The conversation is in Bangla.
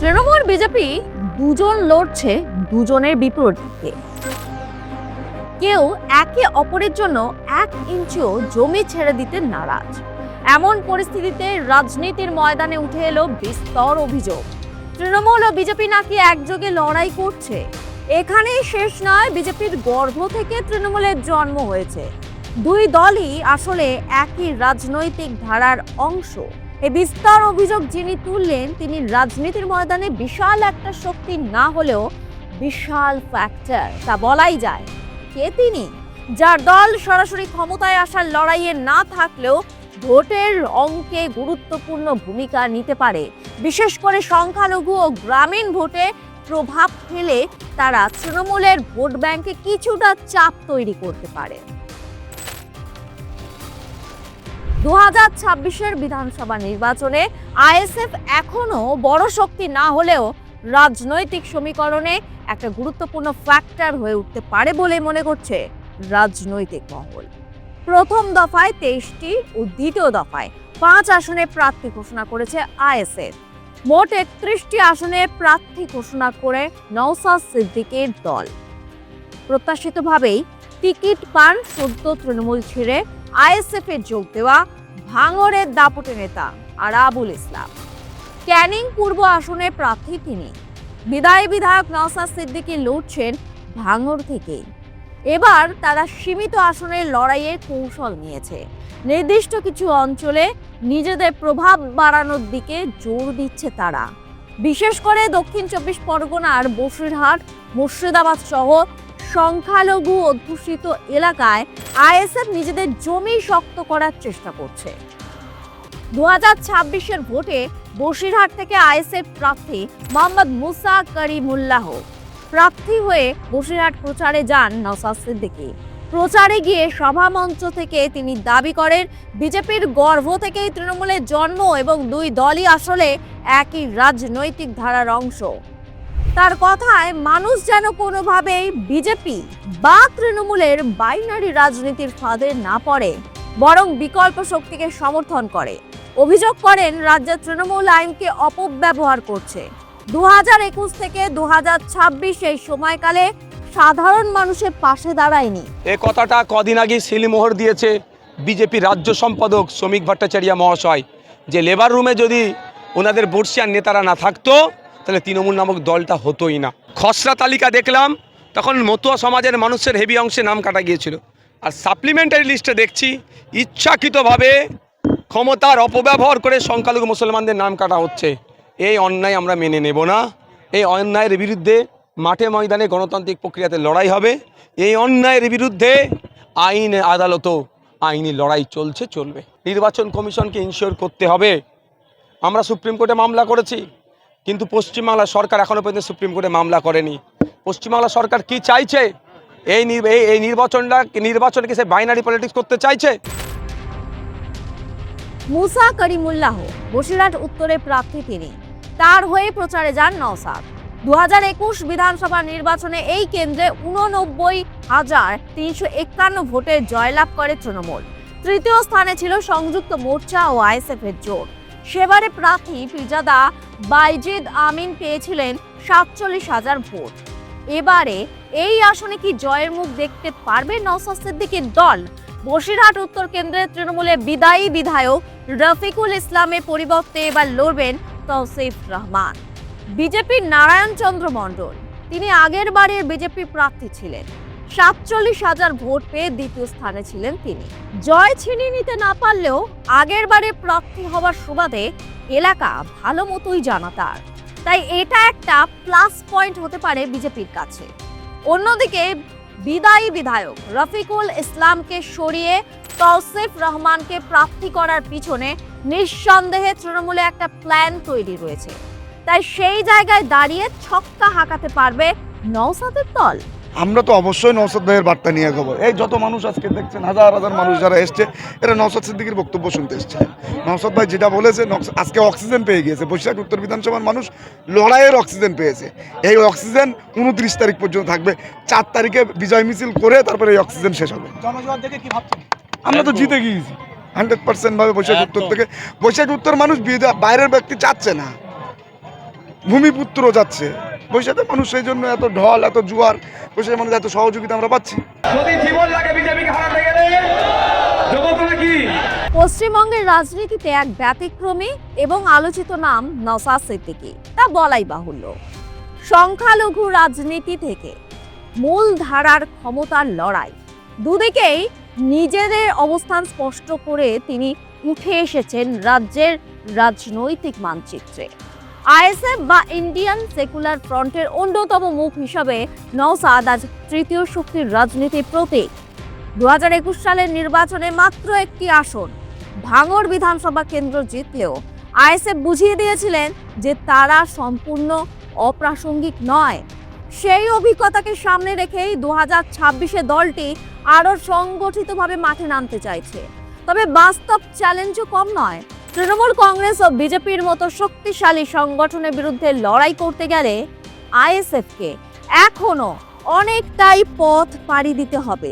তৃণমূল বিজেপি দুজন লড়ছে দুজনের বিপরীতে। কেউ একে অপরের জন্য 1 ইঞ্চিও জমি ছেড়ে দিতে নারাজ। এমন পরিস্থিতিতে রাজনীতির ময়দানে উঠে এলো বিস্তর অভিযোগ। তৃণমূল ও বিজেপি নাকি একযোগে লড়াই করছে। এখানেই শেষ নয়, বিজেপির গর্ভ থেকে তৃণমূলের জন্ম হয়েছে। দুই দলই আসলে একই রাজনৈতিক ধারার অংশ। এই বিস্তর অভিযোগ যিনি তুললেন তিনি রাজনীতির ময়দানে বিশাল একটা শক্তি না হলেও বিশাল ফ্যাক্টর, তা বলাই যায়। কে তিনি? যার দল সরাসরি ক্ষমতায় আসার লড়াইয়ে না থাকলেও ভোটের অঙ্কে গুরুত্বপূর্ণ ভূমিকা নিতে পারে। বিশেষ করে সংখ্যালঘু ও গ্রামীণ ভোটে প্রভাব ফেলে তারা তৃণমূলের ভোট ব্যাংকে কিছুটা চাপ তৈরি করতে পারে। 2026-এর বিধানসভা নির্বাচনে আইএসএফ এখনো বড় শক্তি না হলেও রাজনৈতিক সমীকরণে একটা গুরুত্বপূর্ণ ফ্যাক্টর হয়ে উঠতে পারে বলে মনে করছে রাজনৈতিক মহল। প্রথম দফায় 23টি ও দ্বিতীয় দফায় 5 আসনে প্রার্থী ঘোষণা করেছে আইএসএফ। মোট 31টি আসনে প্রার্থী ঘোষণা করে নওশাদ সিদ্দিকীর দল। প্রত্যাশিতভাবেই টিকিট পান সদ্য তৃণমূল ছেড়ে আইএসএফে যোগ দেওয়া ভাঙড়ের দাপুটে নেতা আরাবুল ইসলাম। ক্যানিং পূর্ব আসনে প্রার্থী তিনি। বিদায়ী বিধায়ক নওশাদ সিদ্দিকী লড়ছেন ভাঙড় থেকেই। এবার তারা সীমিত আসনের লড়াইয়ের কৌশল নিয়েছে। নির্দিষ্ট কিছু অঞ্চলে নিজেদের প্রভাব বাড়ানোর দিকে জোর দিচ্ছে তারা। বিশেষ করে দক্ষিণ 24 পরগনার বসিরহাট, মুর্শিদাবাদ সহ সংখ্যালঘু অধ্যুষিত এলাকায় আইএসএফ নিজেদের জমি শক্ত করার চেষ্টা করছে। 2026-এর ভোটে বসিরহাট থেকে আইএসএফ প্রার্থী মোহাম্মদ মুসা করিমুল্লাহ প্রার্থী হয়ে বসিরহাট প্রচারে যান নওশাদ সিদ্দিকী। প্রচারে গিয়ে সভামঞ্চ থেকে তিনি দাবি করেন বিজেপির গর্ভ থেকেই তৃণমূলের জন্ম এবং দুই দলই আসলে একই রাজনৈতিক ধারার অংশ। তার কথায় মানুষ যেন কোনোভাবেই বিজেপি বা তৃণমূলের বাইনারি রাজনীতির ফাঁদে না পড়ে, বরং বিকল্প শক্তিকে সমর্থন করে। অভিযোগ করেন রাজ্যের তৃণমূল আইনকে অপব্যবহার করছে। 2021 থেকে 2026 এই সময়কালে সাধারণ মানুষের পাশে দাঁড়ায়নি। এ কথাটা কদিন আগে শিলিমোহর দিয়েছে বিজেপি রাজ্য সম্পাদক শ্রমিক ভট্টাচার্য মহাশয়, যে লেবার রুমে যদি ওনাদের বর্ষিয়ান নেতারা না থাকতো তাহলে তৃণমূল নামক দলটা হতোই না। খসড়া তালিকা দেখলাম, তখন মতুয়া সমাজের মানুষের হেভি অংশে নাম কাটা গিয়েছিল। আর সাপ্লিমেন্টারি লিস্টে দেখছি ইচ্ছাকৃতভাবে ক্ষমতার অপব্যবহার করে সংখ্যালঘু মুসলমানদের নাম কাটা হচ্ছে। এই অন্যায় আমরা মেনে নেব না। এই অন্যায়ের বিরুদ্ধে মাঠে ময়দানে গণতান্ত্রিক প্রক্রিয়াতে লড়াই হবে। এই অন্যায়ের বিরুদ্ধে আইন আদালতও আইনি লড়াই চলবে। নির্বাচন কমিশনকে ইনশিওর করতে হবে। আমরা সুপ্রিম কোর্টে মামলা করেছি, কিন্তু পশ্চিমবাংলা সরকার এখনো পর্যন্ত সুপ্রিম কোর্টে মামলা করেনি। পশ্চিমবাংলা সরকার কি চাইছে? এই নির্বাচনকে সে বাইনারি পলিটিক্স করতে চাইছে। মুসা করিমুল্লাহ বসিরহাট উত্তরে প্রার্থী তিনি। তার হয়ে প্রচারে যান নওশাদ। 2021 বিধানসভা নির্বাচনে এই কেন্দ্রে 89,351 ভোটে জয়লাভ করে তৃণমূল। তৃতীয় স্থানে ছিল সংযুক্ত মোর্চা ও আইএসএফ এর জোট। সেবারে প্রার্থী পিরজাদা বাইজিদ আমিন পেয়েছিলেন 47,000 ভোট। এবারে এই আসনে কি জয়ের মুখ দেখতে পারবে নওশাদ সিদ্দিকীর দল? বসিরহাট উত্তর কেন্দ্রে তৃণমূলের বিদায়ী বিধায়ক রফিকুল ইসলামের পরিবর্তে এবার লড়বেন তৌসিফ রহমান। বিজেপির নারায়ণ চন্দ্র মণ্ডল, তিনি আগের বারের বিজেপি প্রার্থী ছিলেন। 47,000 ভোট পেয়ে দ্বিতীয় স্থানে ছিলেন তিনি। জয় ছিনিয়ে নিতে না পারলেও আগের বারে প্রার্থী হওয়ার সুবাদে এলাকা ভালো মতোই জানা তার, তাই এটা একটা প্লাস পয়েন্ট হতে পারে বিজেপির কাছে। অন্যদিকে বিদায়ী বিধায়ক রফিকুল ইসলামকে সরিয়ে তৌসিফ রহমানকে প্রার্থী করার পিছনে নিঃসন্দেহে তৃণমূলে একটা প্ল্যান তৈরি রয়েছে। তাই সেই জায়গায় দাঁড়িয়ে ছক্কা হাঁকাতে পারবে নওশাদের দল। আমরা তো অবশ্যই নওশাদ ভাইয়ের বার্তা নিয়ে খবর। এই যত মানুষ আজকে দেখছেন, হাজার হাজার মানুষ যারা এসছে, এরা নওশাদ সিদ্দিকীর বক্তব্য শুনতে এসছে। নওশাদ ভাই যেটা বলেছে, আজকে অক্সিজেন পেয়ে গিয়েছে। বৈশাখ উত্তর বিধানসভার মানুষ লড়াইয়ের অক্সিজেন পেয়েছে। এই অক্সিজেন 29 তারিখ পর্যন্ত থাকবে। 4 তারিখে বিজয় মিছিল করে তারপরে এই অক্সিজেন শেষ হবে। আমরা তো জিতে গিয়েছি 100% ভাবে বৈশাখ উত্তর থেকে। বৈশাখ উত্তর মানুষ বাইরের ব্যক্তি চাচ্ছে না। ভূমিপুত্র যাচ্ছে, বৈশাখে মানুষ সেই জন্য এত ঢল, এত জোয়ার, বৈশাখে মানুষ এত সহযোগিতা আমরা পাচ্ছি। যদি জীবন লাগে বিজেপিকে হারাতে গেলে জগৎ কি পশ্চিমবঙ্গের রাজনীতিতে এক ব্যতিক্রমী এবং আলোচিত নাম নওশাদ সিদ্দিকী, তা বলাই বাহুল্য। সংখ্যালঘু রাজনীতি থেকে মূল ধারার ক্ষমতার লড়াই, দুদিকেই নিজেদের অবস্থান স্পষ্ট করে তিনি উঠে এসেছেন রাজ্যের রাজনৈতিক মানচিত্রে। আইএসএফ বা ইন্ডিয়ান সেকুলার ফ্রন্টের অন্যতম মুখ হিসাবে নওশাদ আজ তৃতীয় শক্তির রাজনীতির প্রতীক। 2021 সালের নির্বাচনে মাত্র একটি আসন ভাঙড় বিধানসভা কেন্দ্র জিতলেও আইএসএফ বুঝিয়ে দিয়েছিলেন যে তারা সম্পূর্ণ অপ্রাসঙ্গিক নয়। সেই অভিজ্ঞতাকে সামনে রেখেই 2026-এ দলটি আরও সংগঠিতভাবে মাঠে নামতে চাইছে। তবে বাস্তব চ্যালেঞ্জও কম নয়। তৃণমূল কংগ্রেস ও বিজেপির মতো শক্তিশালী সংগঠনের বিরুদ্ধে লড়াই করতে গেলে আইএসএফকে এখনো অনেকটাই পথ পাড়ি দিতে হবে।